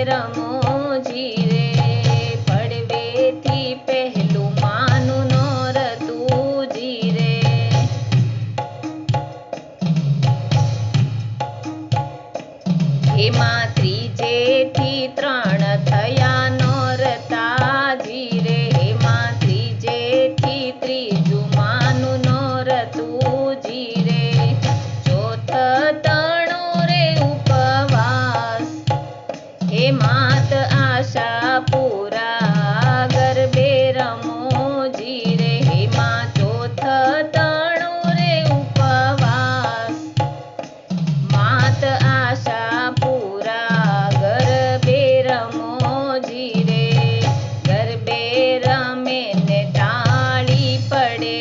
રમોજી રે પડવેથી પહેલું માનું નોરતુંજી રે એમાં ત્રીજેથી ત્રણ થયા નોરતાજી રે એમાં ત્રીજેથી ત્રીજું માનું નોરતુંજી રે ચોથ તણો રે ઉપવાસ હે માત આશાપુરા ગરબે રમોજી રે એમાં ચોથ તણો રે ઉપવાસ માત આશાપુરા ગરબે રમોજી રે ગરબે રમે ને તાળી પડે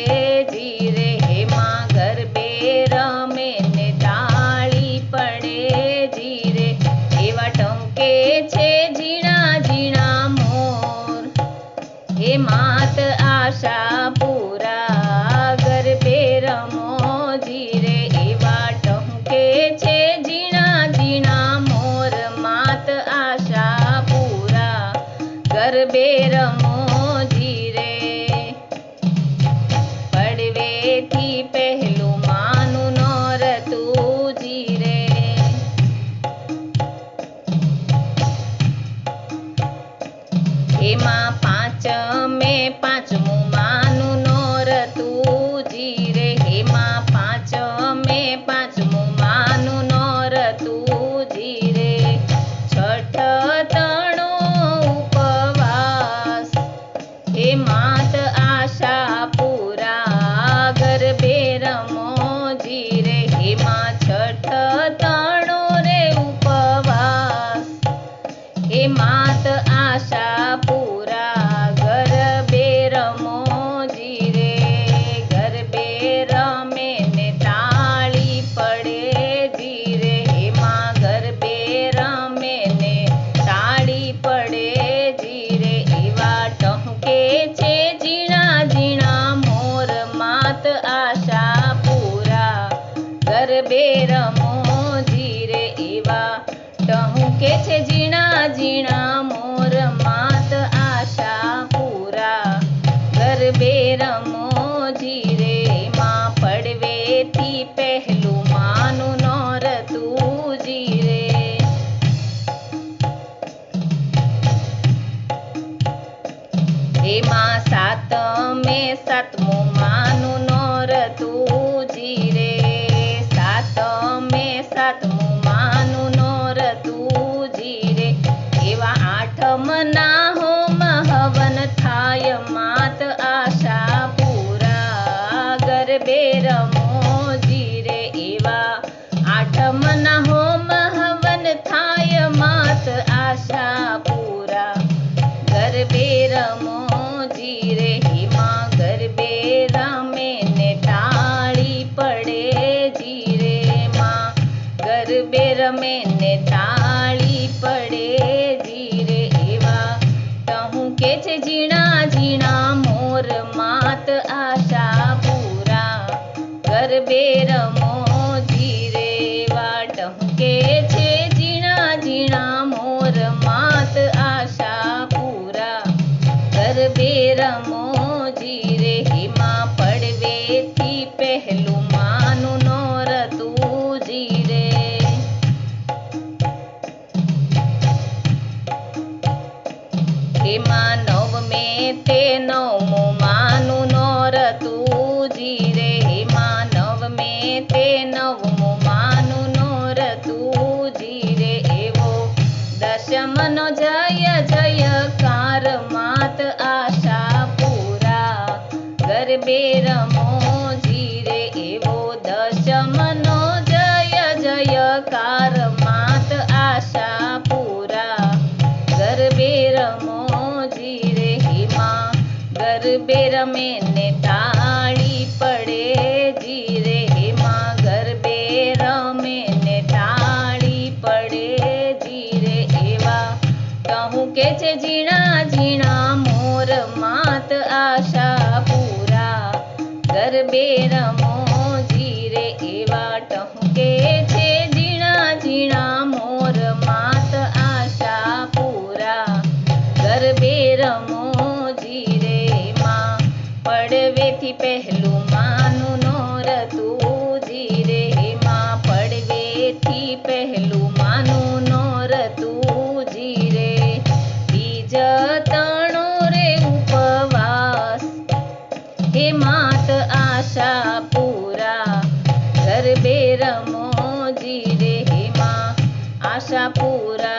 જી રે એમાં ગરબે રમે ને તાળી પડે જી રે એવા ટંકે છે ઝીણા ઝીણા મોર હે માત આશાપુરા ગરબે રમોજી રે એવા ટંકે છે ઝીણા ઝીણા મોર માત આશાપુરા ગરબે રમોજી રે પડવેથી પહેલું માનું નોરતુંજી રે એમાં પાંચમે પાંચમું માનું નોરતુંજી રે એમાં પાંચમે પાંચમું માનું નોરતુંજી રે છઠ તણો ઉપવાસ હે માત આશાપુરા ગરબે રમોજી રે એમાં છઠ તણો રે ઉપવાસ હે માત આશાપુરા ગરબે રમોજી રે ગરબે રમે ને તાળી પડે જી રે એમાં ગરબે રમે ને તાળી પડે જી રે એવા ટહુકે છે ઝીણા ઝીણા મોર માત આશાપુરા ગરબે રમોજી રે એવા ટહુકે છે ઝીણા ઝીણા મોર માત આશાપુરા ગરબે રમોજી રે માં પડવેથી પહેલું માનું નોરતુંજી રે એમાં સાતમે સાતમું માનું નોરતુંજી રે સાતમે સાતમું માનું નોરતુંજી રે એવા આઠમના હોમ હવન થાય માત આશાપુરા ગરબે રમોજી રે એવા આઠમના હોમ હવન થાય માત આશાપુરા ગરબે રમોજી રે એમાં ગરબે રમે ને તાળી પડે જી રે માં ગરબે રમે ને તાળી પડે જી રે એવા ટહુકે છે ઝીણા ઝીણા મોર માત આશાપુરા ગરબે રમોજી રે એવા ટહુકે છે ઝીણા ઝીણા મોર માત આશાપુરા ગરબે રમોજી રે એમાં પડવેથી પહેલું માનું નોરતુંજી રે એમાં નવમે તે નવમું માનું નોરતુંજી રે એમાં નવમે તે નવમું માનું નોરતુંજી રે એવો દશમનો જય જયકાર માત આશાપુરા ગરબે રમોજી રે એવો દશમનો જય જયકાર માત આશાપુરા ગરબે રમોજી રે એમાં ગરબે રમે ને તાળી પડે જી રે એમાં ગરબે રમે ને તાળી પડે જી રે એવા ટહુકે છે ઝીણા ઝીણા મોર માત આશાપુરા ગરબે રમોજી રે એવા ટહુકે છે ઝીણા ઝીણા મોર માત આશાપુરા પહેલું માનું નોરતું જીરે બીજ તણો રે ઉપવાસ હે માત આશા પૂરા ગરબે રમો જીરે હે માં આશા પૂરા